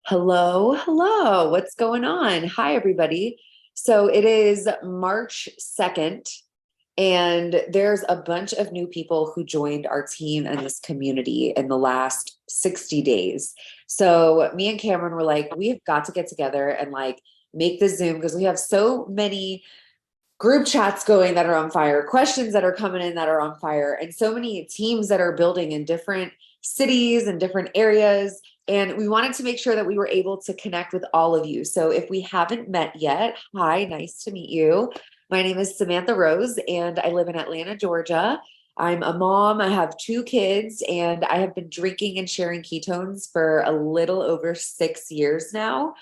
Hello, hello. What's going on? Hi, everybody. So it is March 2nd, and there's a bunch of new people who joined our team and this community in the last 60 days. So me and Cameron were like, we've got to get together and make this Zoom because we have so many group chats going that are on fire, questions that are coming in that are on fire, and so many teams that are building in different cities and different areas. And we wanted to make sure that we were able to connect with all of you. So if we haven't met yet, hi, nice to meet you. My name is Samantha Rose, and I live in Atlanta, Georgia. I'm a mom. I have two kids, and I have been drinking and sharing ketones for a little over 6 years now.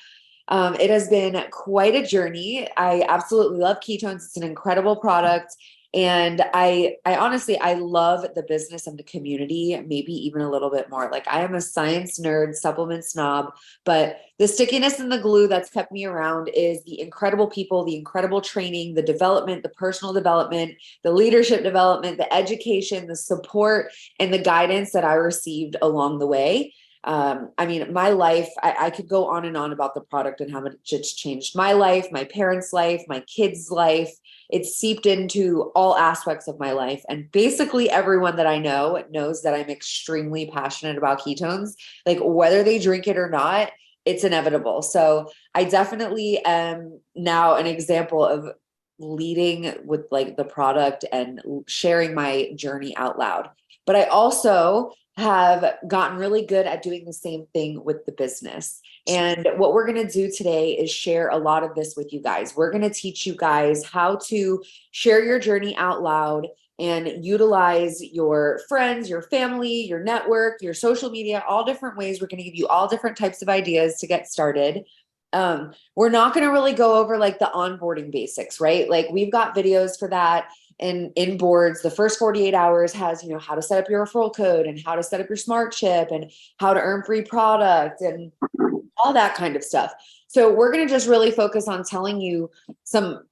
It has been quite a journey. I absolutely love ketones. It's an incredible product. And I honestly, I love the business and the community, maybe even a little bit more. Like I am a science nerd, supplement snob, but the stickiness and the glue that's kept me around is the incredible people, the incredible training, the development, the personal development, the leadership development, the education, the support, and the guidance that I received along the way. I mean, my life, I could go on and on about the product and how much it's changed my life, my parents' life, my kids' life. It's seeped into all aspects of my life. And basically everyone that I know knows that I'm extremely passionate about ketones. Like whether they drink it or not, it's inevitable. So I definitely am now an example of leading with like the product and sharing my journey out loud. But I also have gotten really good at doing the same thing with the business. And what we're going to do today is share a lot of this with you guys. We're going to teach you guys how to share your journey out loud and utilize your friends, your family, your network, your social media, all different ways. We're going to give you all different types of ideas to get started. We're not going to really go over like the onboarding basics, right? Like we've got videos for that. And in boards, the first 48 hours has, how to set up your referral code and how to set up your smart chip and how to earn free product and all that kind of stuff. So we're going to just really focus on telling you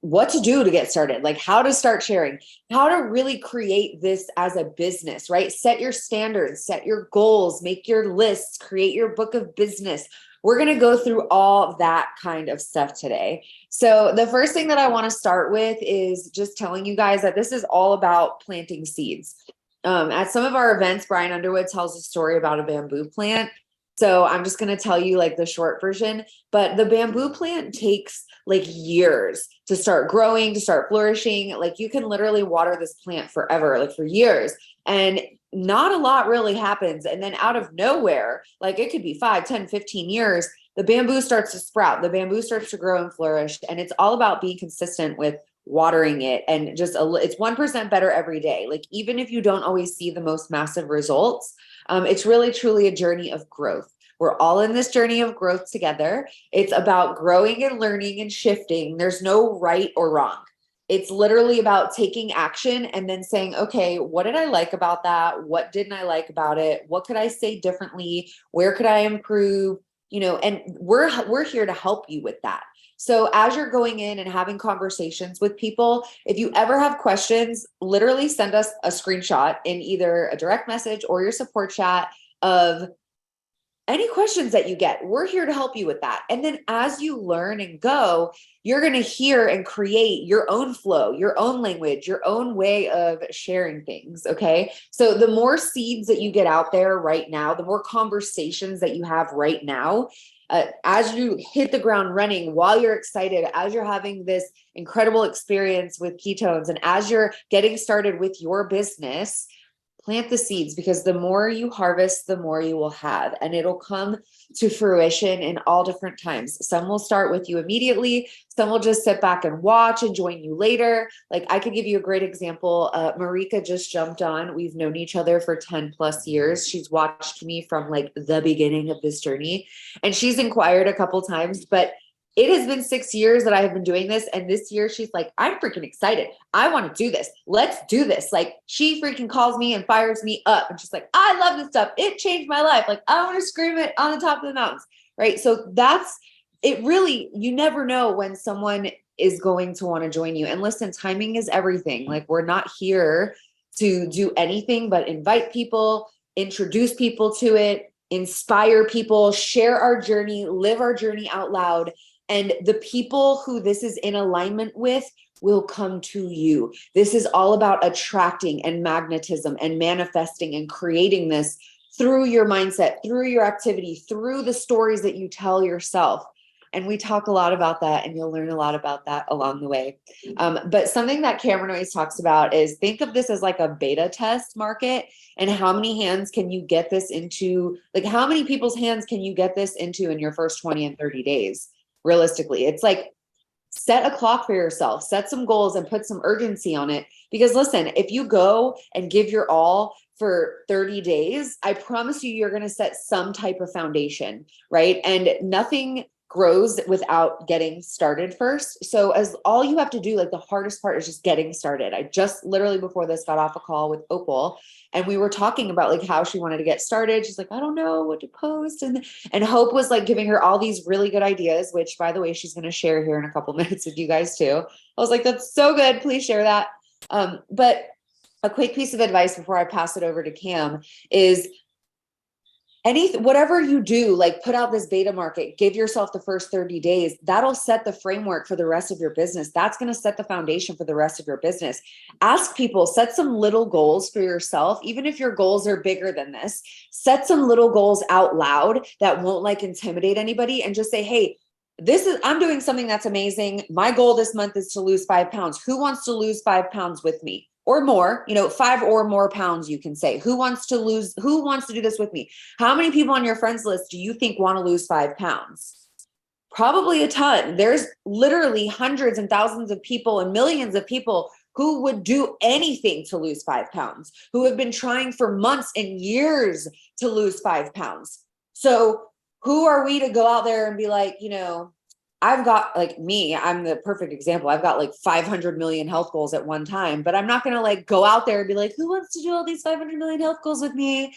what to do to get started, like how to start sharing, how to really create this as a business, right? Set your standards, set your goals, make your lists, create your book of business. We're going to go through all of that kind of stuff today. So the first thing that I want to start with is just telling you guys that this is all about planting seeds. At some of our events, Brian Underwood tells a story about a bamboo plant. So I'm just going to tell you like the short version, but the bamboo plant takes like years to start growing, to start flourishing. Like you can literally water this plant forever, like for years. And not a lot really happens. And then out of nowhere, like it could be 5, 10, 15 years, the bamboo starts to sprout, the bamboo starts to grow and flourish. And it's all about being consistent with watering it and just it's 1% better every day. Like even if you don't always see the most massive results, it's really truly a journey of growth. We're all in this journey of growth together. It's about growing and learning and shifting. There's no right or wrong. It's literally about taking action and then saying, okay, what did I like about that? What didn't I like about it? What could I say differently? Where could I improve? And we're here to help you with that. So as you're going in and having conversations with people, if you ever have questions, literally send us a screenshot in either a direct message or your support chat of any questions that you get. We're here to help you with that. And then as you learn and go, you're going to hear and create your own flow, your own language, your own way of sharing things. Okay. So the more seeds that you get out there right now, the more conversations that you have right now, as you hit the ground running, while you're excited, as you're having this incredible experience with ketones, and as you're getting started with your business, plant the seeds, because the more you harvest, the more you will have, and it'll come to fruition in all different times. Some will start with you immediately. Some will just sit back and watch and join you later. Like I could give you a great example. Marika just jumped on. We've known each other for 10 plus years. She's watched me from like the beginning of this journey, and she's inquired a couple times, but it has been 6 years that I have been doing this. And this year she's like, I'm freaking excited. I want to do this. Let's do this. Like she freaking calls me and fires me up. And she's like, I love this stuff. It changed my life. Like I want to scream it on the top of the mountains. Right. So that's it. Really, you never know when someone is going to want to join you. And listen, timing is everything. Like we're not here to do anything but invite people, introduce people to it, inspire people, share our journey, live our journey out loud. And the people who this is in alignment with will come to you. This is all about attracting and magnetism and manifesting and creating this through your mindset, through your activity, through the stories that you tell yourself. And we talk a lot about that, and you'll learn a lot about that along the way. But something that Cameron always talks about is think of this as like a beta test market, and how many hands can you get this into? Like, how many people's hands can you get this into in your first 20 and 30 days? Realistically, it's like, set a clock for yourself, set some goals, and put some urgency on it. Because listen, if you go and give your all for 30 days, I promise you're going to set some type of foundation, right? And nothing grows without getting started first. So as all you have to do, like the hardest part is just getting started. I just literally before this got off a call with Opal, and we were talking about like how she wanted to get started. She's like, I don't know what to post. And Hope was like giving her all these really good ideas, which by the way, she's going to share here in a couple minutes with you guys too. I was like, that's so good. Please share that. But a quick piece of advice before I pass it over to Cam is whatever you do, like put out this beta market, give yourself the first 30 days. That'll set the framework for the rest of your business. That's going to set the foundation for the rest of your business. Ask people, set some little goals for yourself. Even if your goals are bigger than this, set some little goals out loud that won't like intimidate anybody, and just say, hey, I'm doing something that's amazing. My goal this month is to lose 5 pounds. Who wants to lose 5 pounds with me? Or more, 5 or more pounds, you can say. Who wants to do this with me? How many people on your friends list do you think want to lose 5 pounds? Probably a ton. There's literally hundreds and thousands of people and millions of people who would do anything to lose 5 pounds, who have been trying for months and years to lose 5 pounds. So who are we to go out there and be like, I've got like me, I'm the perfect example. I've got like 500 million health goals at one time, but I'm not going to like go out there and be like, who wants to do all these 500 million health goals with me?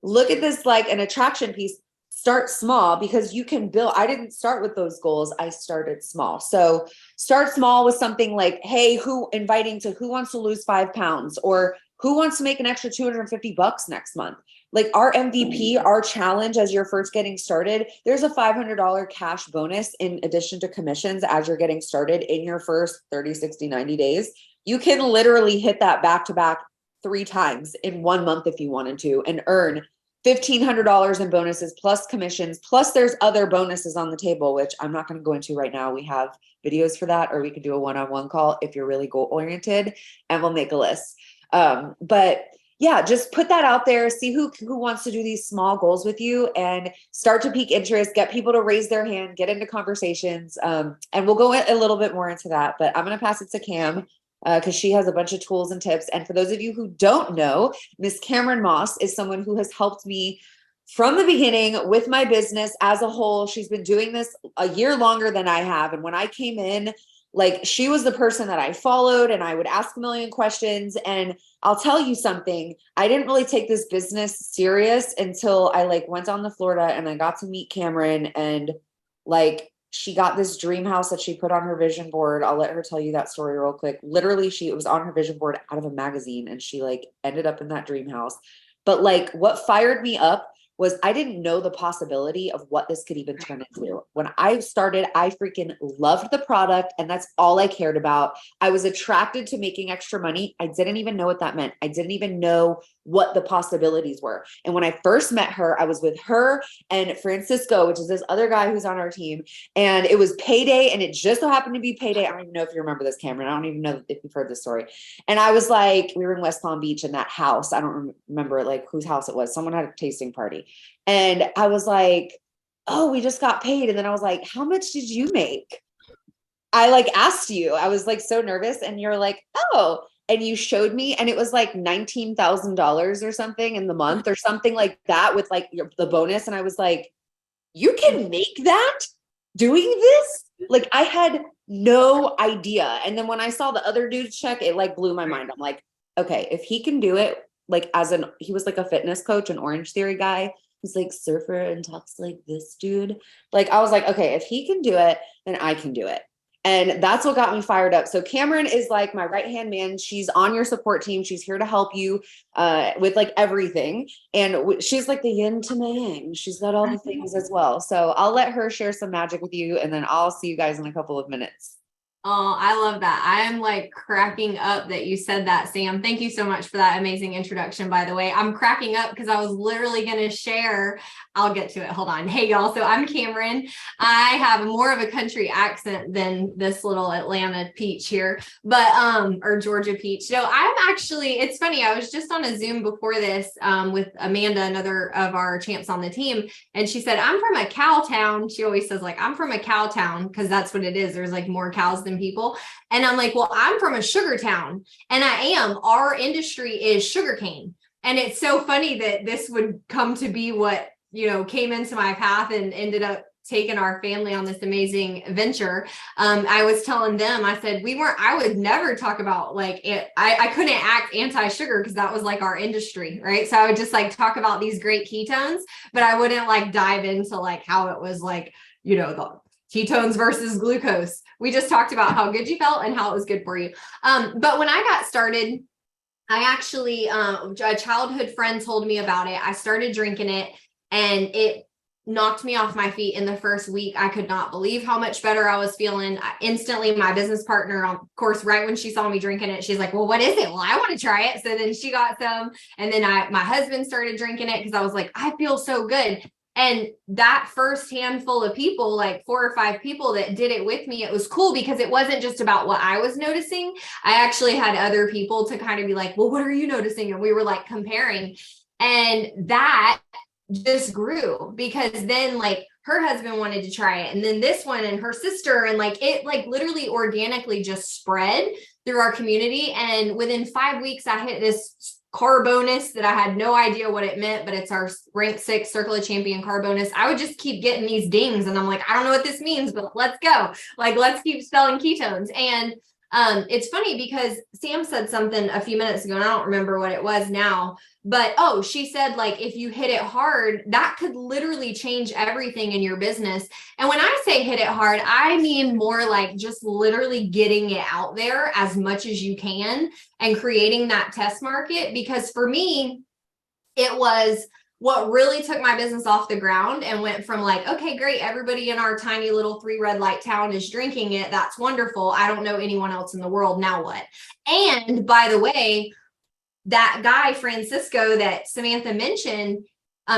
Look at this like an attraction piece. Start small, because you can build. I didn't start with those goals. I started small. So start small with something like, hey, who wants to lose 5 pounds, or who wants to make an extra $250 next month? Like our MVP, our challenge as you're first getting started, there's a $500 cash bonus in addition to commissions as you're getting started in your first 30, 60, 90 days. You can literally hit that back to back 3 times in 1 month if you wanted to, and earn $1,500 in bonuses plus commissions. Plus there's other bonuses on the table, which I'm not going to go into right now. We have videos for that, or we could do a one-on-one call if you're really goal oriented, and we'll make a list. But yeah, just put that out there, see who wants to do these small goals with you, and start to pique interest, get people to raise their hand, get into conversations. And we'll go a little bit more into that, but I'm going to pass it to Cam because she has a bunch of tools and tips. And for those of you who don't know, Miss Cameron Moss is someone who has helped me from the beginning with my business as a whole. She's been doing this a year longer than I have. And when I came in, like, she was the person that I followed, and I would ask a million questions. And I'll tell you something, I didn't really take this business serious until I like went down to Florida and I got to meet Cameron, and like, she got this dream house that she put on her vision board. I'll let her tell you that story real quick. Literally, it was on her vision board out of a magazine, and she like ended up in that dream house. But like, what fired me up was I didn't know the possibility of what this could even turn into. When I started, I freaking loved the product, and that's all I cared about. I was attracted to making extra money. I didn't even know what that meant. I didn't even know what the possibilities were. And when I first met her, I was with her and Francisco, which is this other guy who's on our team. And it was payday, and it just so happened to be payday. I don't even know if you remember this, Cameron. I don't even know if you've heard this story. And I was like, we were in West Palm Beach in that house. I don't remember like whose house it was. Someone had a tasting party. And I was like, oh, we just got paid. And then I was like, how much did you make? I like asked you, I was like so nervous, and you're like, oh, and you showed me, and it was like $19,000 or something in the month or something like that with like the bonus. And I was like, you can make that doing this? Like, I had no idea. And then when I saw the other dude's check, it like blew my mind. I'm like, okay, if he can do it, like he was like a fitness coach, an Orange Theory guy. He's like surfer and talks like this dude. Like, I was like, okay, if he can do it, then I can do it. And that's what got me fired up. So Cameron is like my right-hand man. She's on your support team. She's here to help you with like everything. And she's like the yin to my yang. She's got all the things as well. So I'll let her share some magic with you, and then I'll see you guys in a couple of minutes. Oh, I love that. I am like cracking up that you said that, Sam. Thank you so much for that amazing introduction, by the way. I'm cracking up because I was literally going to share. I'll get to it. Hold on. Hey, y'all. So I'm Cameron. I have more of a country accent than this little Atlanta peach here, but, or Georgia peach. So I'm actually, it's funny. I was just on a Zoom before this with Amanda, another of our champs on the team. And she said, I'm from a cow town. She always says like, I'm from a cow town, because that's what it is. There's like more cows than people. And I'm like, well, I'm from a sugar town, and I am. Our industry is sugarcane. And it's so funny that this would come to be what, you know, came into my path and ended up taking our family on this amazing venture. I was telling them, I said, I would never talk about like it. I couldn't act anti-sugar because that was like our industry, right? So I would just like talk about these great ketones, but I wouldn't like dive into like how it was like, you know, the ketones versus glucose. We just talked about how good you felt and how it was good for you. But when I got started, I actually, a childhood friend told me about it. I started drinking it, and it knocked me off my feet in the first week. I could not believe how much better I was feeling. Instantly, my business partner, of course, right when she saw me drinking it, she's like, well, what is it? Well, I want to try it. So then she got some. And then my husband started drinking it because I was like, I feel so good. And that first handful of people, like 4 or 5 people that did it with me, it was cool because it wasn't just about what I was noticing. I actually had other people to kind of be like, well, what are you noticing? And we were like comparing. And that just grew because then like her husband wanted to try it, and then this one and her sister, and like it like literally organically just spread through our community. And within 5 weeks, I hit this car bonus that I had no idea what it meant, but it's our rank 6 Circle of Champion car bonus. I would just keep getting these dings, and I'm like, I don't know what this means, but let's go. Like, let's keep spelling ketones. And it's funny because Sam said something a few minutes ago, and I don't remember what it was now, but she said like, if you hit it hard, that could literally change everything in your business. And when I say hit it hard, I mean more like just literally getting it out there as much as you can and creating that test market. Because for me, it was what really took my business off the ground and went from like, okay, great, everybody in our tiny little 3 red light town is drinking it. That's wonderful. I don't know anyone else in the world. Now what? And by the way, that guy, Francisco, that Samantha mentioned,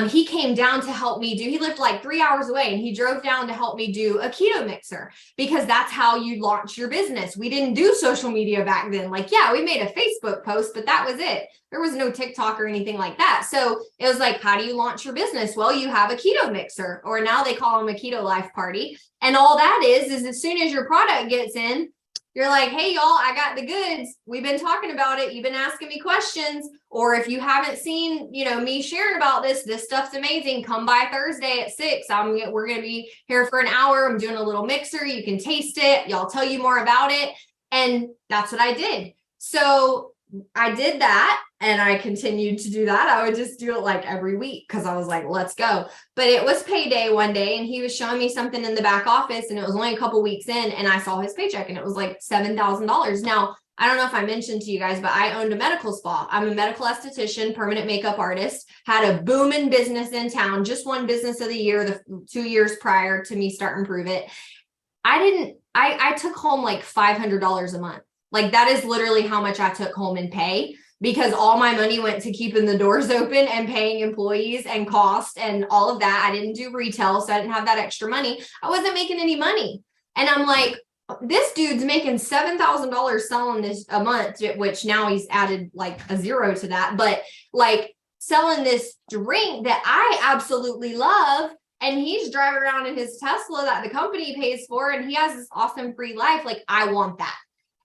he came down to help me he lived like 3 hours away, and he drove down to help me do a keto mixer, because that's how you launch your business. We didn't do social media back then. Like, yeah, we made a Facebook post, but that was it. There was no TikTok or anything like that. So it was like, how do you launch your business? Well, you have a keto mixer, or now they call them a keto life party. And all that is as soon as your product gets in, you're like, hey, y'all, I got the goods. We've been talking about it. You've been asking me questions. Or if you haven't seen, me sharing about this stuff's amazing. Come by Thursday at 6. We're going to be here for an hour. I'm doing a little mixer. You can taste it. Y'all tell you more about it. And that's what I did. So I did that, and I continued to do that. I would just do it like every week because I was like, let's go. But it was payday one day, and he was showing me something in the back office, and it was only a couple weeks in, and I saw his paycheck, and it was like $7,000. Now, I don't know if I mentioned to you guys, but I owned a medical spa. I'm a medical esthetician, permanent makeup artist, had a booming business in town, just won business of the year the 2 years prior to me starting Pruvit. I took home like $500 a month. Like, that is literally how much I took home in pay, because all my money went to keeping the doors open and paying employees and cost and all of that. I didn't do retail, so I didn't have that extra money. I wasn't making any money. And I'm like, this dude's making $7,000 selling this a month, which now he's added like a 0 to that, but like selling this drink that I absolutely love. And he's driving around in his Tesla that the company pays for, and he has this awesome free life. Like, I want that.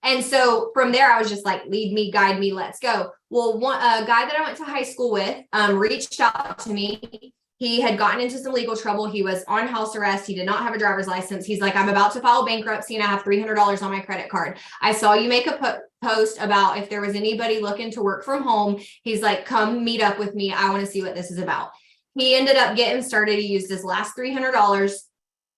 And so from there, I was just like, lead me, guide me, let's go. Well, a guy that I went to high school with reached out to me. He had gotten into some legal trouble. He was on house arrest. He did not have a driver's license. He's like, I'm about to file bankruptcy, and I have $300 on my credit card. I saw you make a post about if there was anybody looking to work from home. He's like, come meet up with me. I want to see what this is about. He ended up getting started. He used his last $300.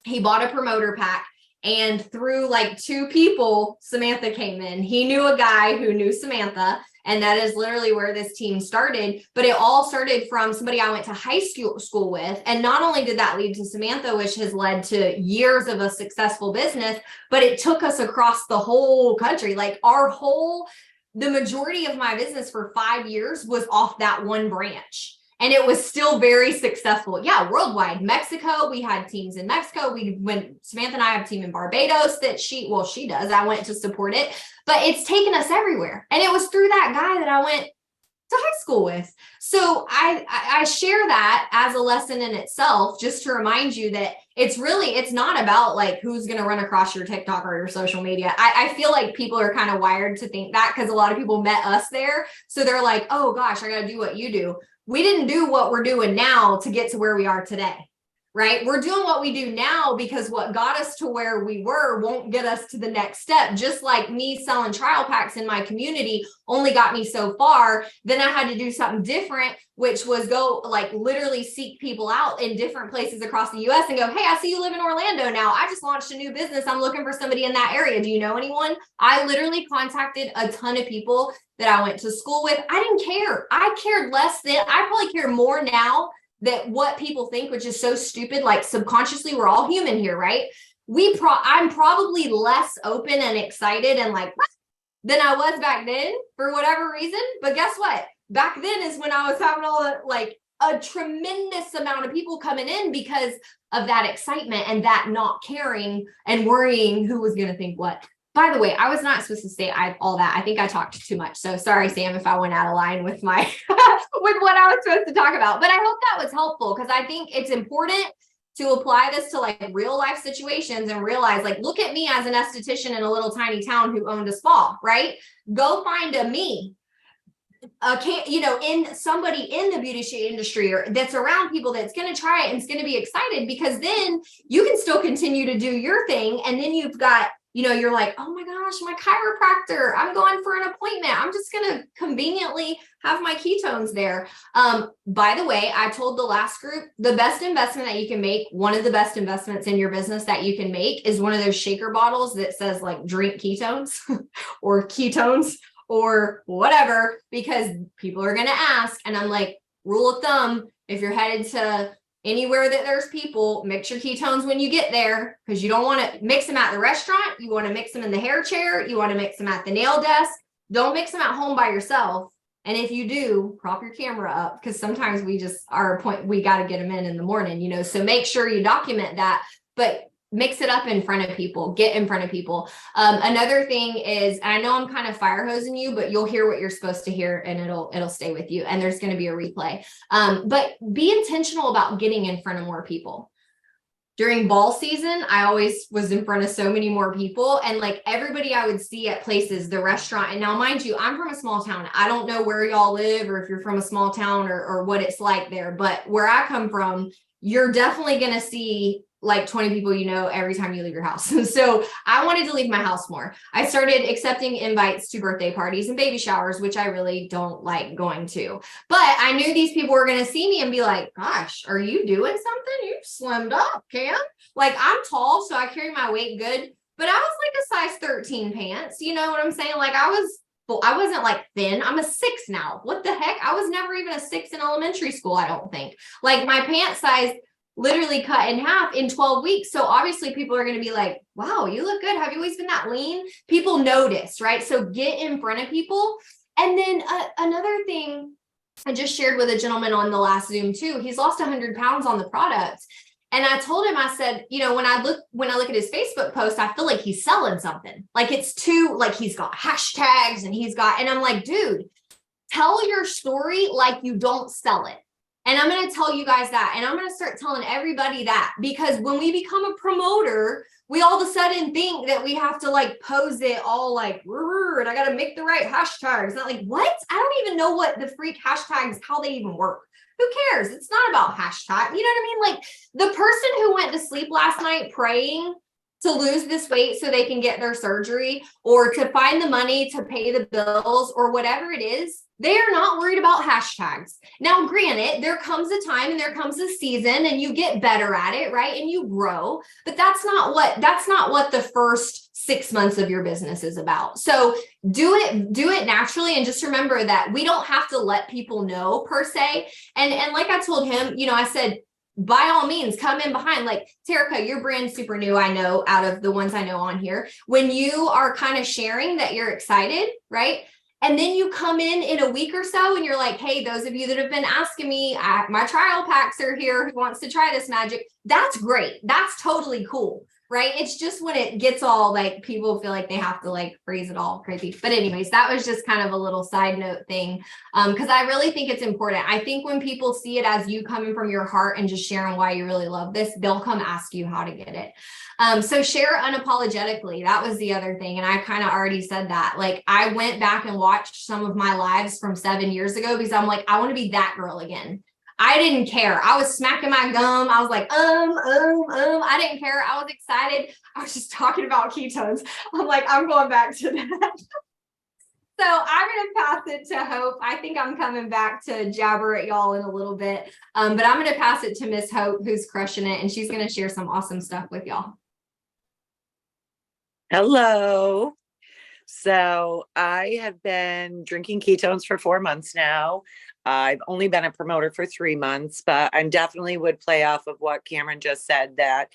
He bought a promoter pack. And through like two people, Samantha came in. He knew a guy who knew Samantha. And that is literally where this team started. But it all started from somebody I went to high school with. And not only did that lead to Samantha, which has led to years of a successful business, but it took us across the whole country. Like the majority of my business for 5 years was off that one branch. And it was still very successful. Yeah, worldwide. Mexico, we had teams in Mexico. Samantha and I have a team in Barbados that she does. I went to support it, but it's taken us everywhere. And it was through that guy that I went to high school with. So I share that as a lesson in itself, just to remind you that it's not about like who's going to run across your TikTok or your social media. I feel like people are kind of wired to think that because a lot of people met us there. So they're like, oh gosh, I got to do what you do. We didn't do what we're doing now to get to where we are today, right? We're doing what we do now because what got us to where we were won't get us to the next step. Just like me selling trial packs in my community only got me so far. Then I had to do something different, which was go like literally seek people out in different places across the US and go, hey, I see you live in Orlando now. I just launched a new business. I'm looking for somebody in that area. Do you know anyone? I literally contacted a ton of people that I went to school with. I didn't care. I cared less than, I probably care more now that what people think, which is so stupid. Like subconsciously, we're all human here, right? I'm probably less open and excited and like than I was back then for whatever reason. But guess what? Back then is when I was having all the, like a tremendous amount of people coming in because of that excitement and that not caring and worrying who was going to think what. By the way, I was not supposed to say all that. I think I talked too much. So sorry, Sam, if I went out of line with my with what I was supposed to talk about. But I hope that was helpful because I think it's important to apply this to like real life situations and realize, like, look at me as an esthetician in a little tiny town who owned a spa, right? Go find in somebody in the beauty industry or that's around people that's going to try it and it's going to be excited, because then you can still continue to do your thing. And then you've got, you're like, oh my gosh, my chiropractor, I'm going for an appointment. I'm just going to conveniently have my ketones there. By the way, I told the last group, the best investment that you can make, one of the best investments in your business that you can make is one of those shaker bottles that says like drink ketones or ketones or whatever, because people are going to ask. And I'm like, rule of thumb, if you're headed to anywhere that there's people, mix your ketones when you get there, because you don't want to mix them at the restaurant. You want to mix them in the hair chair. You want to mix them at the nail desk. Don't mix them at home by yourself. And if you do, prop your camera up, because sometimes we got to get them in the morning, so make sure you document that, but mix it up in front of people, get in front of people. Another thing is, and I know I'm kind of fire hosing you, but you'll hear what you're supposed to hear and it'll stay with you. And there's going to be a replay. But be intentional about getting in front of more people. During ball season, I always was in front of so many more people, and like everybody I would see at places, the restaurant. And now, mind you, I'm from a small town. I don't know where y'all live or if you're from a small town or what it's like there, but where I come from, you're definitely going to see like 20 people, every time you leave your house. So I wanted to leave my house more. I started accepting invites to birthday parties and baby showers, which I really don't like going to. But I knew these people were going to see me and be like, gosh, are you doing something? You've slimmed up, Cam. Like, I'm tall, so I carry my weight good, but I was like a size 13 pants. You know what I'm saying? Like I wasn't like thin. I'm a 6 now. What the heck? I was never even a 6 in elementary school, I don't think. Like my pant size literally cut in half in 12 weeks. So obviously people are going to be like, wow, you look good. Have you always been that lean? People notice, right? So get in front of people. And then another thing I just shared with a gentleman on the last Zoom too, he's lost 100 pounds on the product. And I told him, I said, when I look at his Facebook post, I feel like he's selling something. Like it's too, like he's got hashtags and I'm like, dude, tell your story like you don't sell it. And I'm going to tell you guys that. And I'm going to start telling everybody that, because when we become a promoter, we all of a sudden think that we have to like pose it all like, and I got to make the right hashtags. Not like, what? I don't even know what the freak hashtags, how they even work. Who cares? It's not about hashtag. You know what I mean? Like the person who went to sleep last night praying to lose this weight so they can get their surgery or to find the money to pay the bills or whatever it is, They are not worried about hashtags. Now, granted, there comes a time and there comes a season and you get better at it, right? And you grow, but that's not what the first 6 months of your business is about. So do it naturally. And just remember that we don't have to let people know per se. And like I told him, I said, by all means, come in behind. Like, Terica, your brand's super new, I know, out of the ones I know on here. When you are kind of sharing that you're excited, right? And then you come in a week or so and you're like, hey, those of you that have been asking me, my trial packs are here. Who wants to try this magic? That's great. That's totally cool. Right. It's just when it gets all like people feel like they have to like phrase it all crazy. But anyways, that was just kind of a little side note thing. Because I really think it's important. I think when people see it as you coming from your heart and just sharing why you really love this, they'll come ask you how to get it. So share unapologetically. That was the other thing. And I kind of already said that. Like, I went back and watched some of my lives from 7 years ago because I'm like, I want to be that girl again. I didn't care. I was smacking my gum. I was like, I didn't care. I was excited. I was just talking about ketones. I'm like, I'm going back to that. So I'm going to pass it to Hope. I think I'm coming back to jabber at y'all in a little bit. But I'm going to pass it to Miss Hope, who's crushing it. And she's going to share some awesome stuff with y'all. Hello. So I have been drinking ketones for 4 months now. I've only been a promoter for 3 months, but I definitely would play off of what Cameron just said, that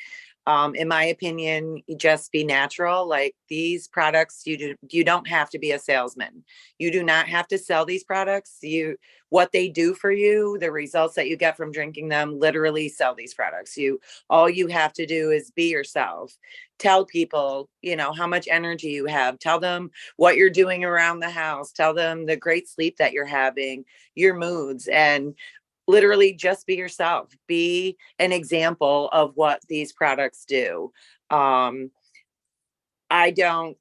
in my opinion, you just be natural. Like, these products, you don't have to be a salesman. You do not have to sell these products. What they do for you, the results that you get from drinking them, literally sell these products. All you have to do is be yourself. Tell people, how much energy you have. Tell them what you're doing around the house. Tell them the great sleep that you're having, your moods, and literally just be yourself. Be an example of what these products do. I don't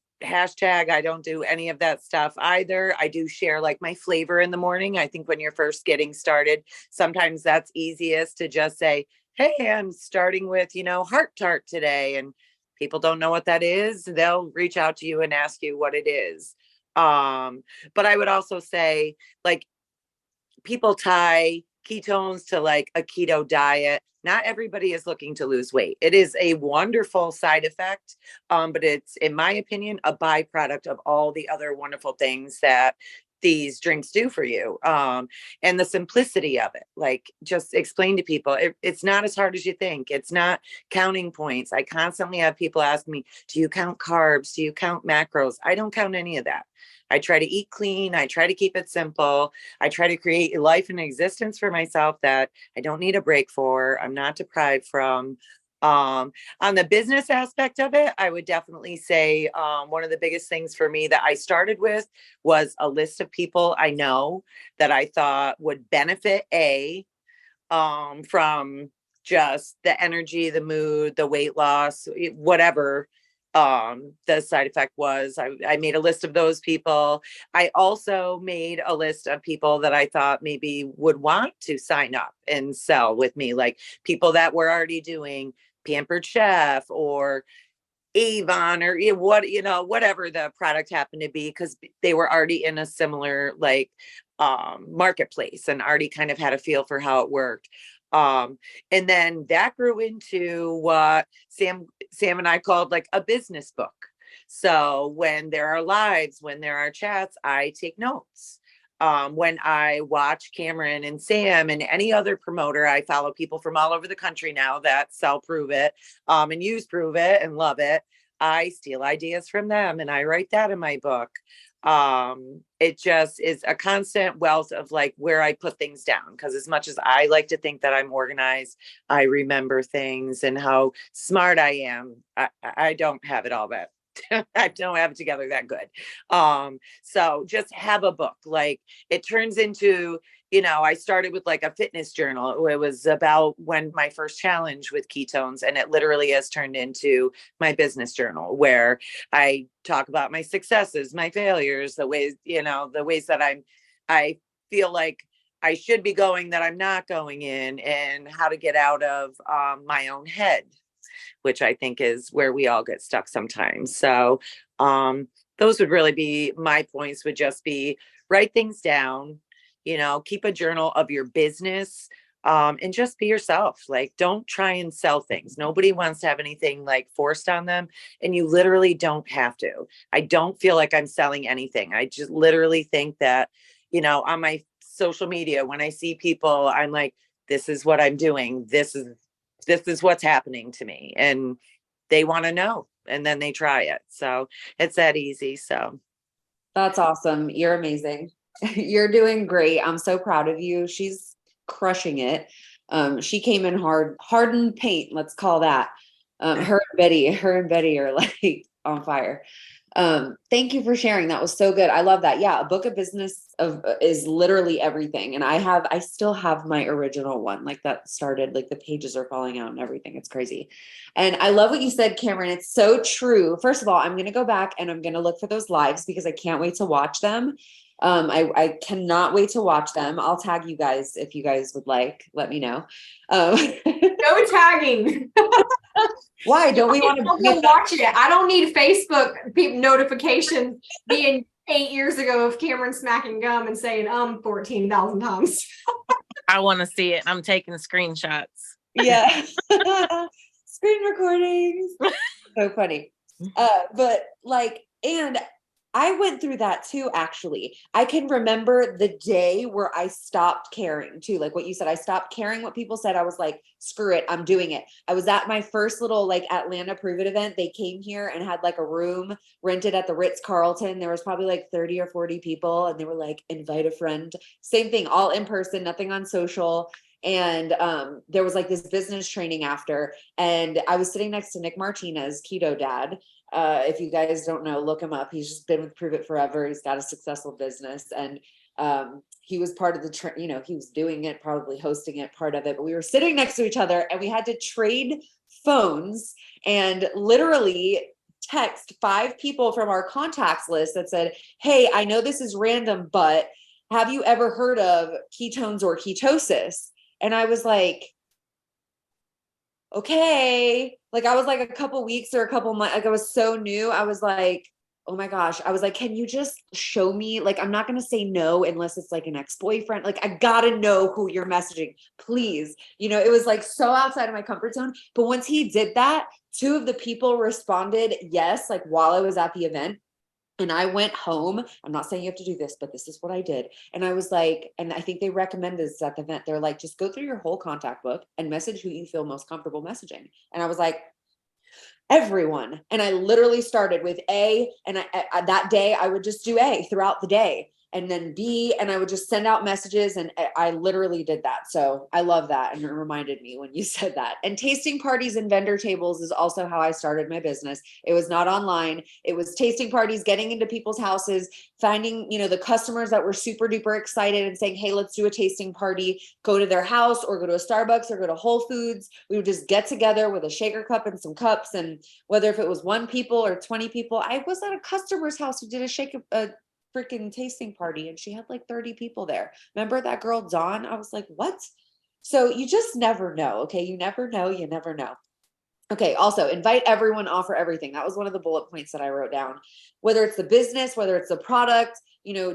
do any of that stuff either. I do share like my flavor in the morning. I think when you're first getting started, sometimes that's easiest to just say, hey, I'm starting with, heart tart today. And people don't know what that is. They'll reach out to you and ask you what it is. But I would also say, like, people tie ketones to like a keto diet. Not everybody is looking to lose weight. It is a wonderful side effect, but it's, in my opinion, a byproduct of all the other wonderful things that these drinks do for you. And the simplicity of it, like, just explain to people, it's not as hard as you think. It's not counting points. I constantly have people ask me, do you count carbs? Do you count macros? I don't count any of that. I try to eat clean. I try to keep it simple. I try to create a life and existence for myself that I don't need a break for. I'm not deprived from. On the business aspect of it, I would definitely say one of the biggest things for me that I started with was a list of people I know that I thought would benefit from just the energy, the mood, the weight loss, whatever the side effect was. I made a list of those people. I also made a list of people that I thought maybe would want to sign up and sell with me, like people that were already doing Pampered Chef or Avon or whatever the product happened to be, because they were already in a similar marketplace and already kind of had a feel for how it worked. And then that grew into what Sam and I called like a business book. So when there are lives, when there are chats, I take notes. When I watch Cameron and Sam and any other promoter, I follow people from all over the country now that sell Pruvit and use Pruvit and love it. I steal ideas from them and I write that in my book. It just is a constant wealth of like where I put things down, because as much as I like to think that I'm organized, I remember things and how smart I am. I don't have it all that I don't have it together that good. So just have a book. Like, it turns into, I started with like a fitness journal. It was about when my first challenge with ketones, and it literally has turned into my business journal, where I talk about my successes, my failures, the ways that I feel like I should be going that I'm not going in, and how to get out of my own head, which I think is where we all get stuck sometimes. So those would really be my points, would just be write things down, keep a journal of your business, and just be yourself. Like, don't try and sell things. Nobody wants to have anything like forced on them. And you literally don't have to. I don't feel like I'm selling anything. I just literally think that, on my social media, when I see people, I'm like, this is what I'm doing. This is what's happening to me. And they want to know. And then they try it. So it's that easy. So That's awesome. You're amazing. You're doing great. I'm so proud of you. She's crushing it. She came in hardened paint, let's call that. Her and Betty are like on fire. Thank you for sharing. That was so good. I love that. Yeah, a book of business is literally everything. And I still have my original one, like that started, like the pages are falling out and everything. It's crazy. And I love what you said, Cameron. It's so true. First of all, I'm going to go back and I'm going to look for those lives because I can't wait to watch them. I cannot wait to watch them. I'll tag you guys if you guys would like. Let me know. No tagging. Why don't we want to watch it? I don't need Facebook notifications being 8 years ago of Cameron smacking gum and saying 14,000 times. I want to see it. I'm taking screenshots. Yeah. Screen recordings. So funny. But like, and I went through that too, actually. I can remember the day where I stopped caring too. Like what you said, I stopped caring what people said. I was like, screw it, I'm doing it. I was at my first little like Atlanta Pruvit event. They came here and had like a room rented at the Ritz-Carlton. There was probably like 30 or 40 people. And they were like, invite a friend. Same thing, all in person, nothing on social. And there was like this business training after. And I was sitting next to Nick Martinez, Keto Dad. If you guys don't know, look him up. He's just been with Pruvit forever. He's got a successful business, and he was part of the he was doing it, probably hosting it, part of it. But we were sitting next to each other, and we had to trade phones and literally text 5 people from our contacts list that said, "Hey, I know this is random, but have you ever heard of ketones or ketosis?" And I was like, okay. Like I was like a couple weeks or a couple months, like I was so new. I was like, oh my gosh. I was like, can you just show me? Like, I'm not going to say no unless it's like an ex-boyfriend. Like, I got to know who you're messaging, please. It was like so outside of my comfort zone. But once he did that, 2 of the people responded yes, like while I was at the event. And I went home. I'm not saying you have to do this, but this is what I did. And I was like, and I think they recommended this at the event. They're like, just go through your whole contact book and message who you feel most comfortable messaging. And I was like, everyone. And I literally started with A, and I that day I would just do A throughout the day, and then B, and I would just send out messages, and I literally did that. So I love that, and it reminded me when you said that. And tasting parties and vendor tables is also how I started my business. It was not online. It was tasting parties, getting into people's houses, finding, the customers that were super duper excited and saying, hey, let's do a tasting party, go to their house or go to a Starbucks or go to Whole Foods. We would just get together with a shaker cup and some cups. And whether if it was 1 people or 20 people, I was at a customer's house who did a freaking tasting party, and she had like 30 people there. Remember that girl, Dawn? I was like, what? So you just never know. Okay. You never know. You never know. Okay. Also, invite everyone, offer everything. That was one of the bullet points that I wrote down. Whether it's the business, whether it's the product,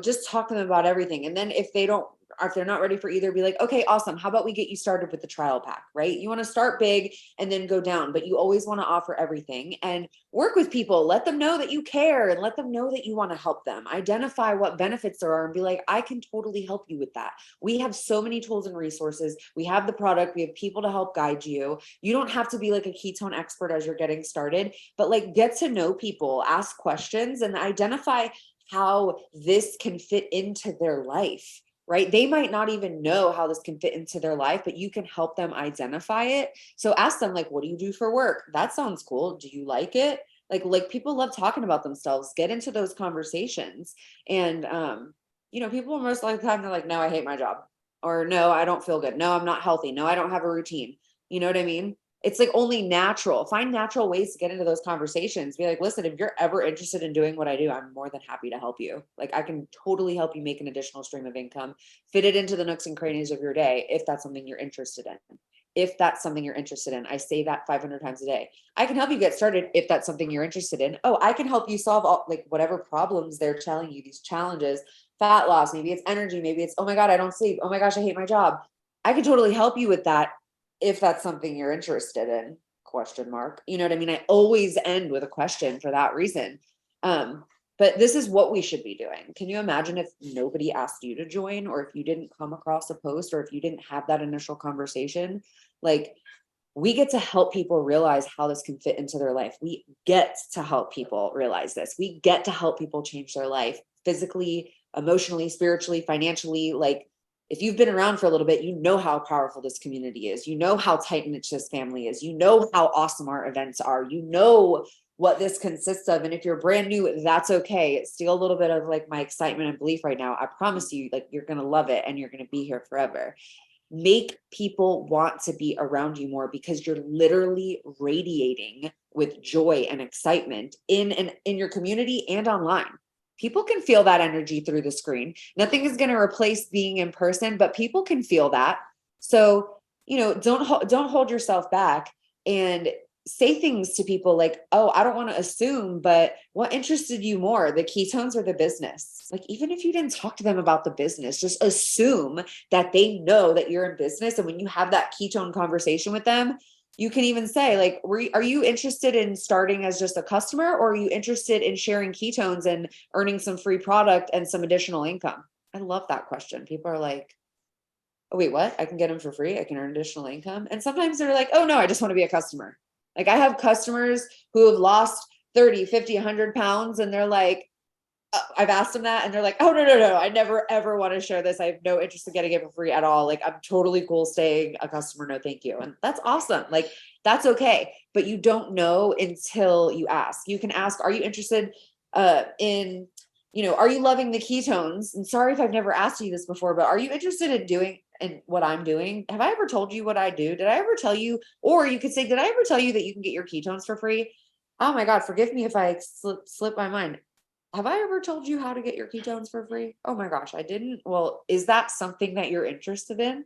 just talk to them about everything. And then if they're not ready for either, be like, okay, awesome. How about we get you started with the trial pack, right? You want to start big and then go down, but you always want to offer everything and work with people. Let them know that you care and let them know that you want to help them. Identify what benefits there are and be like, I can totally help you with that. We have so many tools and resources. We have the product. We have people to help guide you. You don't have to be like a ketone expert as you're getting started, but like get to know people, ask questions, and identify how this can fit into their life, right? They might not even know how this can fit into their life, but you can help them identify it. So ask them, like, what do you do for work? That sounds cool. Do you like it? Like people love talking about themselves. Get into those conversations. And, people most of the time, they're like, no, I hate my job. Or no, I don't feel good. No, I'm not healthy. No, I don't have a routine. You know what I mean? It's like only natural. Find natural ways to get into those conversations. Be like, listen, if you're ever interested in doing what I do, I'm more than happy to help you. Like I can totally help you make an additional stream of income, fit it into the nooks and crannies of your day if that's something you're interested in. If that's something you're interested in. I say that 500 times a day. I can help you get started if that's something you're interested in. Oh, I can help you solve all like whatever problems they're telling you, these challenges. fat loss, maybe it's energy, maybe it's, oh my God, I don't sleep. Oh my gosh, I hate my job. I could totally help you with that if that's something you're interested in, question mark. You know what I mean? I always end with a question for that reason. But this is what we should be doing. Can you imagine if nobody asked you to join, or if you didn't come across a post, or if you didn't have that initial conversation? Like, we get to help people realize how this can fit into their life. We get to help people realize this. We get to help people change their life physically, emotionally, spiritually, financially. Like, if you've been around for a little bit, you know how powerful this community is. You know how tight knit this family is. You know how awesome our events are. You know what this consists of. And if you're brand new, that's okay. It's still a little bit of like my excitement and belief right now. I promise you, like, you're going to love it and you're going to be here forever. Make people want to be around you more, because you're literally radiating with joy and excitement in your community and online. People can feel that energy through the screen. Nothing is going to replace being in person, but people can feel that. So, don't hold yourself back, and say things to people like, oh, I don't want to assume, but what interested you more, the ketones or the business? Like, even if you didn't talk to them about the business, just assume that they know that you're in business. And when you have that ketone conversation with them, you can even say, like, are you interested in starting as just a customer, or are you interested in sharing ketones and earning some free product and some additional income? I love that question. People are like, oh, wait, what? I can get them for free. I can earn additional income. And sometimes they're like, oh no, I just want to be a customer. Like, I have customers who have lost 30, 50, 100 pounds. And they're like, I've asked them that, and they're like, oh, no. I never, ever want to share this. I have no interest in getting it for free at all. Like, I'm totally cool staying a customer. No, thank you. And that's awesome. Like, that's okay. But you don't know until you ask. You can ask, are you interested are you loving the ketones? And sorry if I've never asked you this before, but are you interested in doing and what I'm doing? Have I ever told you what I do? Did I ever tell you? Or you could say, did I ever tell you that you can get your ketones for free? Oh my God, forgive me if I slip my mind. Have I ever told you how to get your ketones for free? Oh my gosh, I didn't. Well, is that something that you're interested in?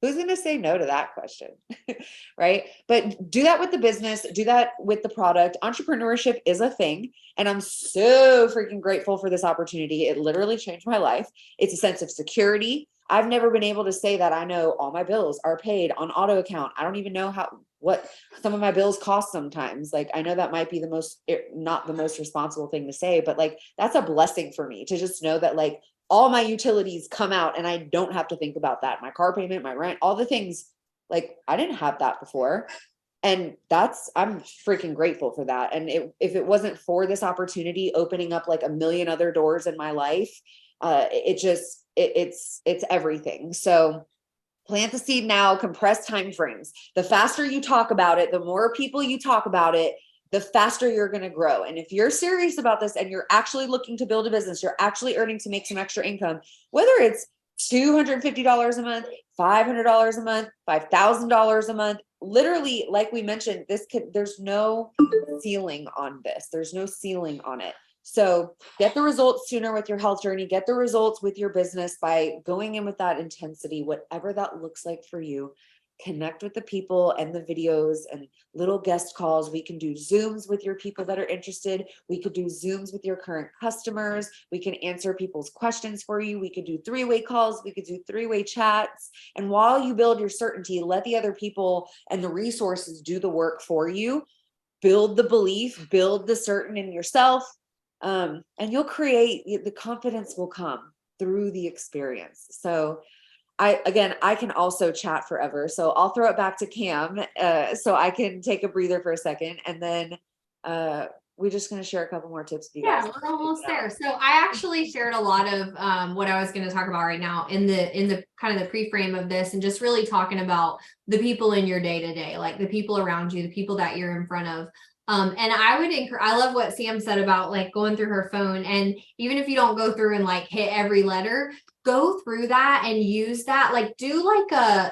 Who's going to say no to that question? Right? But do that with the business, do that with the product. Entrepreneurship is a thing. And I'm so freaking grateful for this opportunity. It literally changed my life. It's a sense of security. I've never been able to say that I know all my bills are paid on auto account. I don't even know what some of my bills cost sometimes. Like, I know that might be not the most responsible thing to say, but like, that's a blessing for me to just know that, like, all my utilities come out and I don't have to think about that. My car payment, my rent, all the things, like, I didn't have that before. And I'm freaking grateful for that. And if it wasn't for this opportunity opening up like a million other doors in my life, it's everything. So plant the seed now, compress timeframes. The faster you talk about it, the more people you talk about it, the faster you're going to grow. And if you're serious about this and you're actually looking to build a business, you're actually earning to make some extra income, whether it's $250 a month, $500 a month, $5,000 a month, literally, like we mentioned, there's no ceiling on this. There's no ceiling on it. So get the results sooner with your health journey, get the results with your business by going in with that intensity, whatever that looks like for you. Connect with the people and the videos and little guest calls. We can do Zooms with your people that are interested. We could do Zooms with your current customers. We can answer people's questions for you. We could do 3-way calls. We could do 3-way chats. And while you build your certainty, let the other people and the resources do the work for you. Build the belief, build the certain in yourself. And you'll create, the confidence will come through the experience. So I can also chat forever. So I'll throw it back to Cam so I can take a breather for a second. And then we're just going to share a couple more tips with you guys. Yeah, we're almost there. So I actually shared a lot of what I was going to talk about right now in the kind of the pre-frame of this, and just really talking about the people in your day-to-day, like the people around you, the people that you're in front of. And I love what Sam said about like going through her phone, and even if you don't go through and like hit every letter, go through that and use that, like do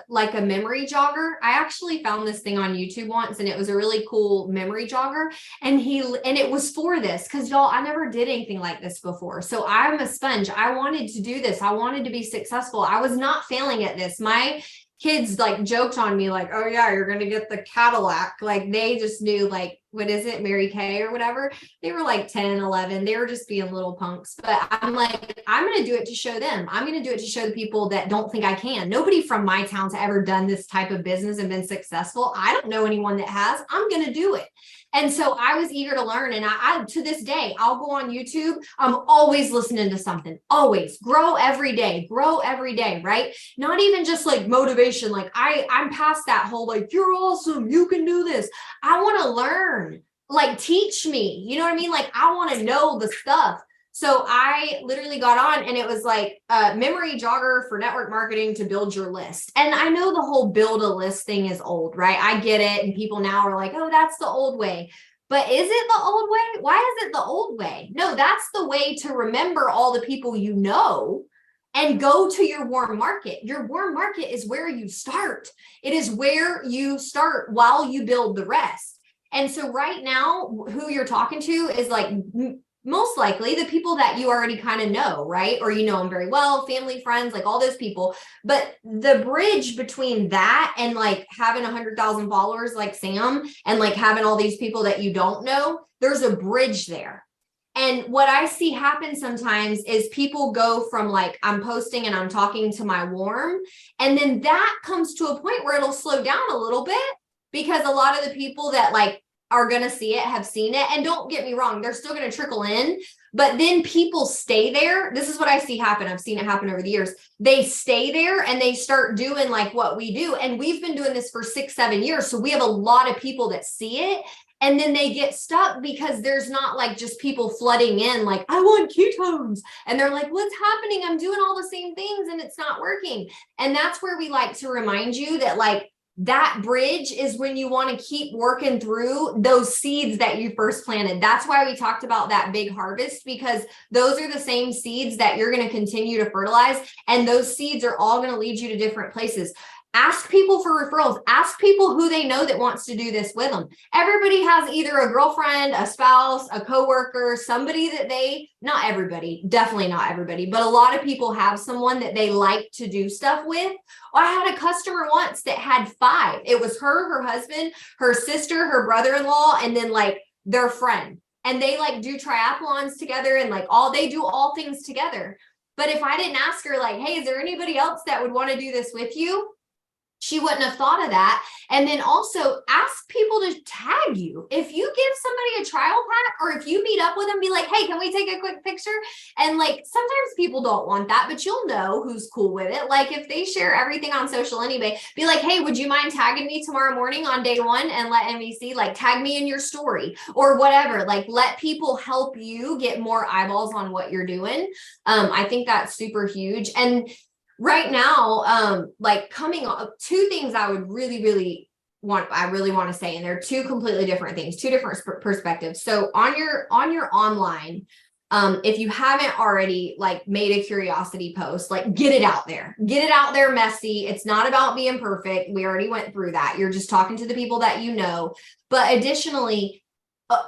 like a memory jogger. I actually found this thing on YouTube once, and it was a really cool memory jogger. And it was for this, because y'all, I never did anything like this before. So I'm a sponge. I wanted to do this. I wanted to be successful. I was not failing at this. My kids like joked on me like, oh yeah, you're going to get the Cadillac. Like they just knew like what is it, Mary Kay or whatever. They were like 10, 11. They were just being little punks. But I'm like, I'm going to do it to show them. I'm going to do it to show the people that don't think I can. Nobody from my town's ever done this type of business and been successful. I don't know anyone that has. I'm going to do it. And so I was eager to learn. And I to this day, I'll go on YouTube. I'm always listening to something, always grow every day, right? Not even just like motivation. Like I'm past that whole, like, you're awesome, you can do this. I want to learn, like, teach me, you know what I mean? Like, I want to know the stuff. So I literally got on and it was like a memory jogger for network marketing to build your list. And I know the whole build a list thing is old, right? I get it. And people now are like, oh, that's the old way. But is it the old way? Why is it the old way? No, that's the way to remember all the people you know and go to your warm market. Your warm market is where you start. It is where you start while you build the rest. And so right now, who you're talking to is like most likely the people that you already kind of know, right? Or you know them very well, family, friends, like all those people. But the bridge between that and like having 100,000 followers like Sam and like having all these people that you don't know, there's a bridge there. And what I see happen sometimes is people go from like, I'm posting and I'm talking to my warm, and then that comes to a point where it'll slow down a little bit because a lot of the people that like are going to see it have seen it. And don't get me wrong, they're still going to trickle in, but then people stay there. This is what I see happen. I've seen it happen over the years. They stay there and they start doing like what we do. And we've been doing this for 6-7 years. So we have a lot of people that see it. And then they get stuck because there's not like just people flooding in like, I want ketones. And they're like, what's happening? I'm doing all the same things and it's not working. And that's where we like to remind you that like that bridge is when you want to keep working through those seeds that you first planted. That's why we talked about that big harvest, because those are the same seeds that you're going to continue to fertilize. And those seeds are all going to lead you to different places. Ask people for referrals. Ask people who they know that wants to do this with them. Everybody has either a girlfriend, a spouse, a coworker, somebody that they, not everybody, definitely not everybody, but a lot of people have someone that they like to do stuff with. I had a customer once that had 5. It was her husband, her sister, her brother-in-law, and then like their friend. And they like do triathlons together and like they do all things together. But if I didn't ask her like, hey, is there anybody else that would want to do this with you? She wouldn't have thought of that. And then also ask people to tag you. If you give somebody a trial pack, or if you meet up with them, be like, hey, can we take a quick picture? And like, sometimes people don't want that, but you'll know who's cool with it. Like if they share everything on social anyway, be like, hey, would you mind tagging me tomorrow morning on day 1 and letting me see, like tag me in your story or whatever. Like let people help you get more eyeballs on what you're doing. I think that's super huge. And right now, like coming up, 2 things I would really want to say, and they're 2 completely different things, 2 different perspectives. So on your online, if you haven't already like made a curiosity post, like get it out there messy. It's not about being perfect. We already went through that. You're just talking to the people that you know, but additionally,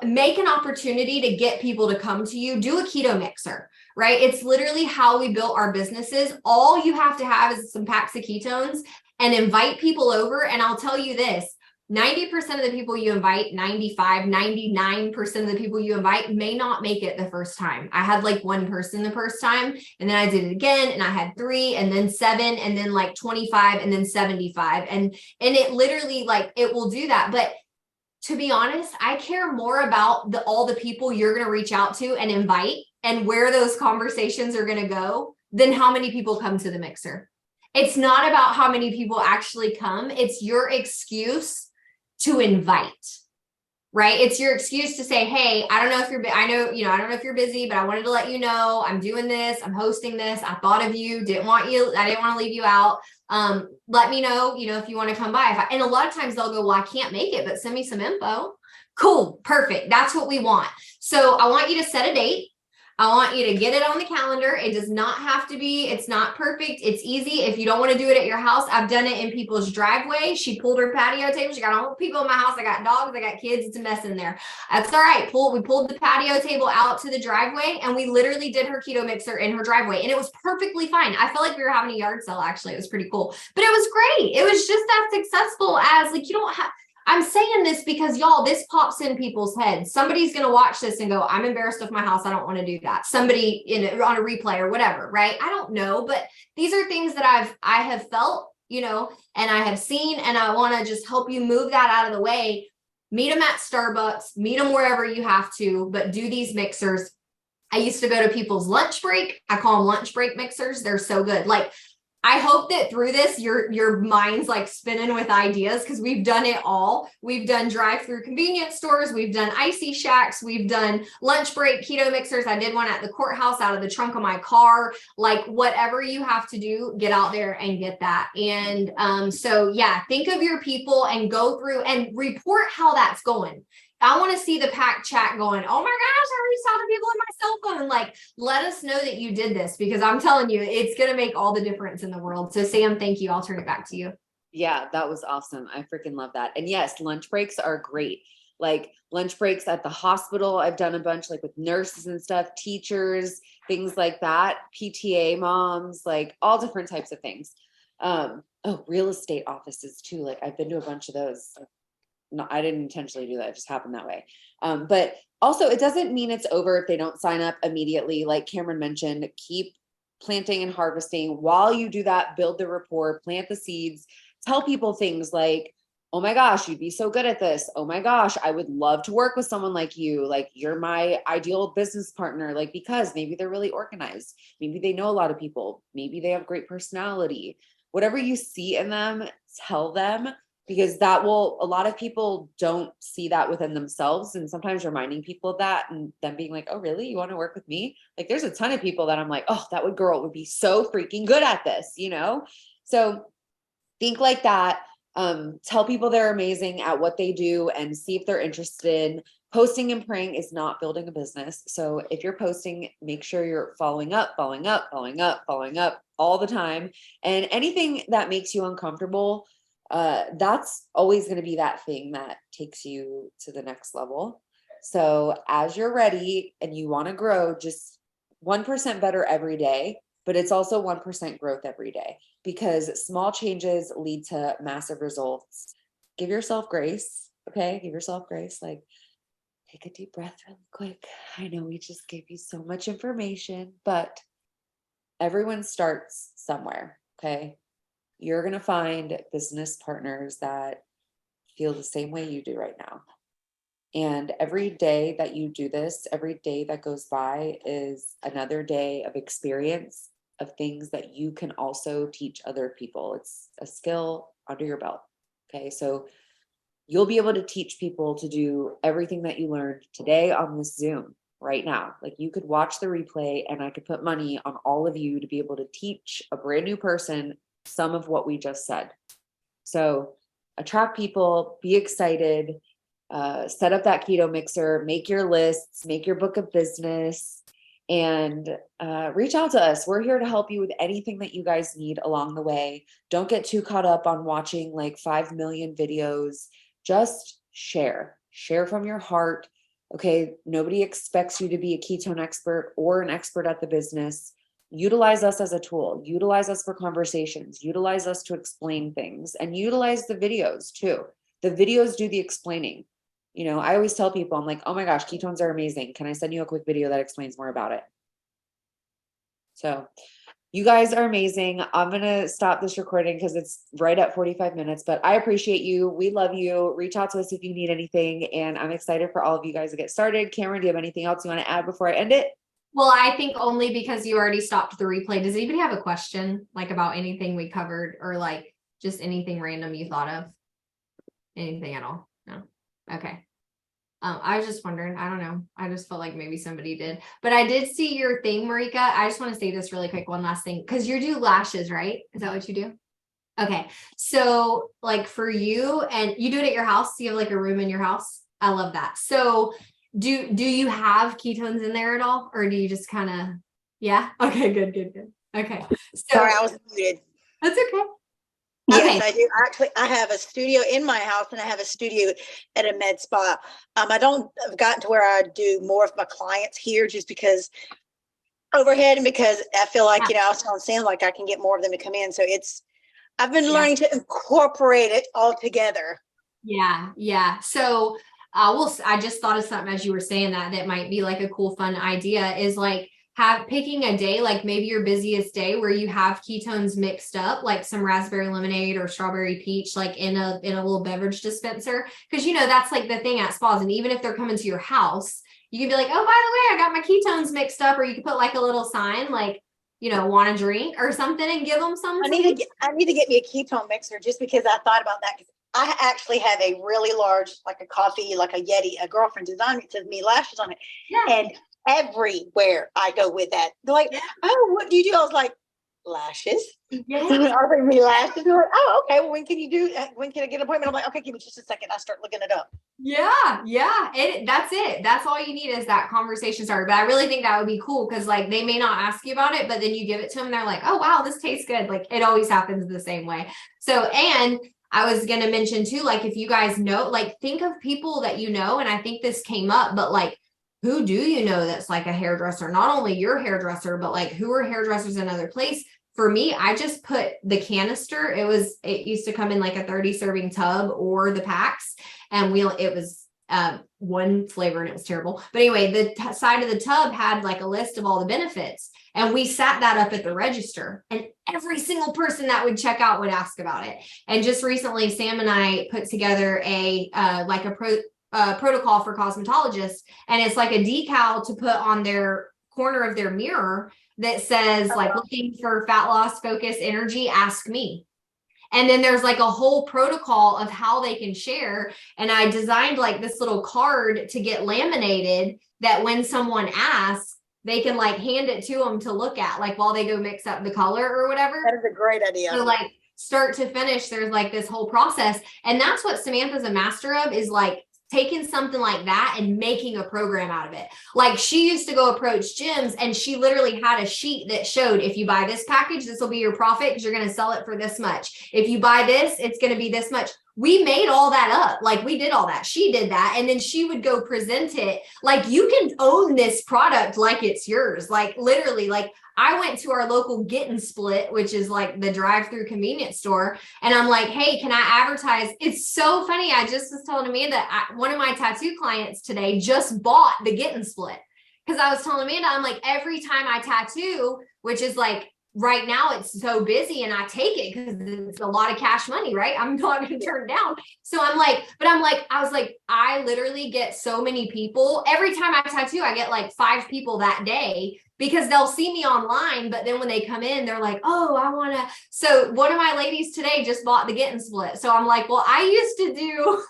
make an opportunity to get people to come to you. Do a keto mixer, right? It's literally how we built our businesses. All you have to have is some packs of ketones and invite people over. And I'll tell you this, 90% of the people you invite, 95, 99% of the people you invite may not make it the first time. I had like 1 person the first time, and then I did it again, and I had 3, and then 7, and then like 25, and then 75. And it literally like, it will do that. But to be honest, I care more about all the people you're going to reach out to and invite and where those conversations are going to go than how many people come to the mixer. It's not about how many people actually come. It's your excuse to invite, right? It's your excuse to say, hey, I don't know if I don't know if you're busy, but I wanted to let you know I'm doing this. I'm hosting this. I thought of you. I didn't want to leave you out. Let me know, if you want to come by. And a lot of times they'll go, well, I can't make it, but send me some info. Cool. Perfect. That's what we want. So I want you to set a date. I want you to get it on the calendar. It does not have to be, it's not perfect. It's easy. If you don't want to do it at your house, I've done it in people's driveway. She pulled her patio table. She got all people in my house. I got dogs. I got kids. It's a mess in there. That's all right. We pulled the patio table out to the driveway, and we literally did her keto mixer in her driveway, and it was perfectly fine. I felt like we were having a yard sale. Actually, it was pretty cool, but it was great. It was just as successful as like, I'm saying this because y'all, this pops in people's heads. Somebody's going to watch this and go, I'm embarrassed of my house. I don't want to do that. Somebody on a replay or whatever, right? I don't know, but these are things that I have felt, and I have seen, and I want to just help you move that out of the way. Meet them at Starbucks, meet them wherever you have to, but do these mixers. I used to go to people's lunch break. I call them lunch break mixers. They're so good. Like, I hope that through this, your mind's like spinning with ideas, because we've done it all. We've done drive-through convenience stores. We've done icy shacks. We've done lunch break keto mixers. I did one at the courthouse out of the trunk of my car. Like, whatever you have to do, get out there and get that. And so yeah, think of your people and go through and report how that's going. I want to see the pack chat going, oh my gosh, I reached out to people on my cell phone. Like, let us know that you did this, because I'm telling you, it's going to make all the difference in the world. So Sam, thank you. I'll turn it back to you. Yeah, that was awesome. I freaking love that. And yes, lunch breaks are great. Like lunch breaks at the hospital. I've done a bunch, like with nurses and stuff, teachers, things like that, PTA moms, like all different types of things. Real estate offices too. Like I've been to a bunch of those. No, I didn't intentionally do that. It just happened that way. But also it doesn't mean it's over if they don't sign up immediately. Like Cameron mentioned, keep planting and harvesting. While you do that, build the rapport, plant the seeds, tell people things like, oh my gosh, you'd be so good at this. Oh my gosh, I would love to work with someone like you. Like you're my ideal business partner. Like, because maybe they're really organized. Maybe they know a lot of people. Maybe they have great personality. Whatever you see in them, tell them, because a lot of people don't see that within themselves. And sometimes reminding people of that and them being like, oh, really? You want to work with me? Like there's a ton of people that I'm like, oh, that girl would be so freaking good at this, So think like that. Tell people they're amazing at what they do and see if they're interested. Posting and praying is not building a business. So if you're posting, make sure you're following up all the time. And anything that makes you uncomfortable, that's always going to be that thing that takes you to the next level. So as you're ready and you want to grow, just 1% better every day, but it's also 1% growth every day, because small changes lead to massive results. Give yourself grace. Okay. Give yourself grace. Like take a deep breath really quick. I know we just gave you so much information, but everyone starts somewhere. Okay. You're going to find business partners that feel the same way you do right now. And every day that you do this, every day that goes by is another day of experience of things that you can also teach other people. It's a skill under your belt. Okay. So you'll be able to teach people to do everything that you learned today on this Zoom right now. Like you could watch the replay and I could put money on all of you to be able to teach a brand new person some of what we just said. So attract people, be excited, set up that keto mixer, make your lists, make your book of business, and reach out to us. We're here to help you with anything that you guys need along the way. Don't get too caught up on watching like 5 million videos. Just share from your heart. Okay. Nobody expects you to be a ketone expert or an expert at the business. Utilize us as a tool, utilize us for conversations, utilize us to explain things, and utilize the videos too. The videos do the explaining. I always tell people, I'm like, oh my gosh, ketones are amazing. Can I send you a quick video that explains more about it? So you guys are amazing. I'm going to stop this recording because it's right at 45 minutes, but I appreciate you. We love you. Reach out to us if you need anything. And I'm excited for all of you guys to get started. Cameron, do you have anything else you want to add before I end it? Well, I think only because you already stopped the replay. Does anybody have a question like about anything we covered, or like just anything random you thought of? Anything at all? No. Okay. I was just wondering. I don't know. I just felt like maybe somebody did, but I did see your thing, Marika. I just want to say this really quick. One last thing, because you do lashes, right? Is that what you do? Okay. So like for you, and you do it at your house. Do you have like a room in your house? I love that. So do you have ketones in there at all, or do you just kind of, yeah? Okay, good. Okay. So, Sorry, I was muted. That's okay. Yes, I do. Actually, I have a studio in my house and I have a studio at a med spa. I've gotten to where I do more of my clients here just because overhead, and because I feel like, I was telling Sam, like I can get more of them to come in. So I've been learning to incorporate it all together. Yeah, yeah. So I just thought of something as you were saying that might be like a cool, fun idea is like picking a day, like maybe your busiest day where you have ketones mixed up, like some raspberry lemonade or strawberry peach, like in a little beverage dispenser. Cause that's like the thing at spas. And even if they're coming to your house, you can be like, oh, by the way, I got my ketones mixed up, or you can put like a little sign like, want a drink or something and give them some. I need to get me a ketone mixer just because I thought about that. I actually have a really large, like a coffee, like a Yeti. A girlfriend designed it to me, lashes on it. Yeah. And everywhere I go with that, they're like, oh, what do you do? I was like, lashes. Yeah. Are they me lashes? They're like, oh, okay. Well, when can I get an appointment? I'm like, okay, give me just a second. I start looking it up. Yeah. That's it. That's all you need is that conversation starter. But I really think that would be cool because like they may not ask you about it, but then you give it to them and they're like, oh wow, this tastes good. Like it always happens the same way. So, and I was going to mention too, like if you guys know, like think of people that and I think this came up, but like who do you know that's like a hairdresser? Not only your hairdresser, but like who are hairdressers in another place? For me, I just put the canister. It used to come in like a 30 serving tub or the packs. And it was one flavor and it was terrible. But anyway, the side of the tub had like a list of all the benefits. And we sat that up at the register and every single person that would check out would ask about it. And just recently, Sam and I put together protocol for cosmetologists. And it's like a decal to put on their corner of their mirror that says like looking for fat loss, focus, energy, ask me. And then there's like a whole protocol of how they can share. And I designed like this little card to get laminated that when someone asks, they can like hand it to them to look at, like while they go mix up the color or whatever. That is a great idea. So like start to finish, there's like this whole process. And that's what Samantha's a master of, is like taking something like that and making a program out of it. Like she used to go approach gyms and she literally had a sheet that showed, if you buy this package, this will be your profit because you're going to sell it for this much. If you buy this, it's going to be this much. We made all that up. Like we did all that. She did that. And then she would go present it. Like you can own this product like it's yours. Like literally, like I went to our local Get and Split, which is like the drive-through convenience store. And I'm like, hey, can I advertise? It's so funny. I just was telling Amanda, one of my tattoo clients today just bought the Get and Split. Because I was telling Amanda, I'm like, every time I tattoo, which is like, right now it's so busy and I take it because it's a lot of cash money, right? I'm not going to turn it down. So I was like, I literally get so many people. Every time I tattoo, I get like 5 people that day because they'll see me online. But then when they come in, they're like, oh, I want to. So one of my ladies today just bought the Get and Split. So I'm like, well, I used to do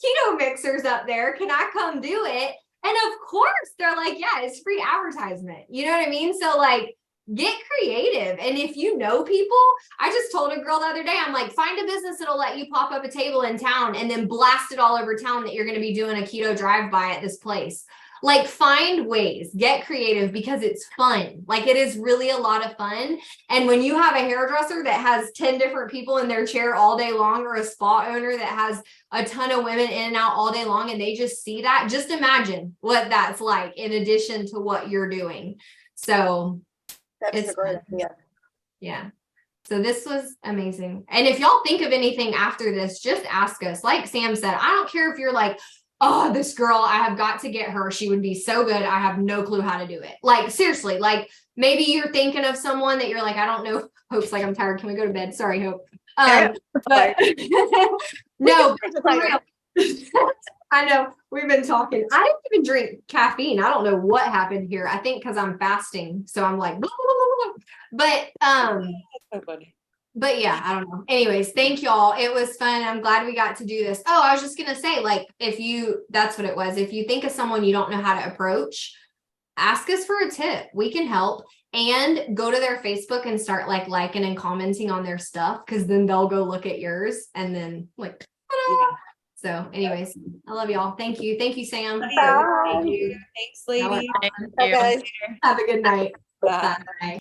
keto mixers up there. Can I come do it? And of course they're like, yeah, it's free advertisement. You know what I mean? So like, get creative. And if you know people, I just told a girl the other day, I'm like, find a business that'll let you pop up a table in town and then blast it all over town that you're going to be doing a keto drive-by at this place. Like find ways, get creative because it's fun. Like it is really a lot of fun. And when you have a hairdresser that has 10 different people in their chair all day long, or a spa owner that has a ton of women in and out all day long, and they just see that, just imagine what that's like in addition to what you're doing. So that's a great idea. Yeah. So this was amazing. And if y'all think of anything after this, just ask us. Like Sam said, I don't care if you're like, oh, this girl, I have got to get her. She would be so good. I have no clue how to do it. Like, seriously, like maybe you're thinking of someone that you're like, I don't know. Hope's like, I'm tired. Can we go to bed? Sorry, Hope. But no, for real. I know we've been talking. I didn't even drink caffeine. I don't know what happened here. I think because I'm fasting. So I'm like, blah, blah, blah, blah. But yeah, I don't know. Anyways, thank y'all. It was fun. I'm glad we got to do this. Oh, I was just going to say, like, that's what it was. If you think of someone you don't know how to approach, ask us for a tip. We can help. And go to their Facebook and start like liking and commenting on their stuff. Cause then they'll go look at yours and then like, yeah. So anyways, I love y'all. Thank you. Thank you, Sam. Thank you. Thanks, lady. Thank you. Guys. Have a good night. Bye. Bye.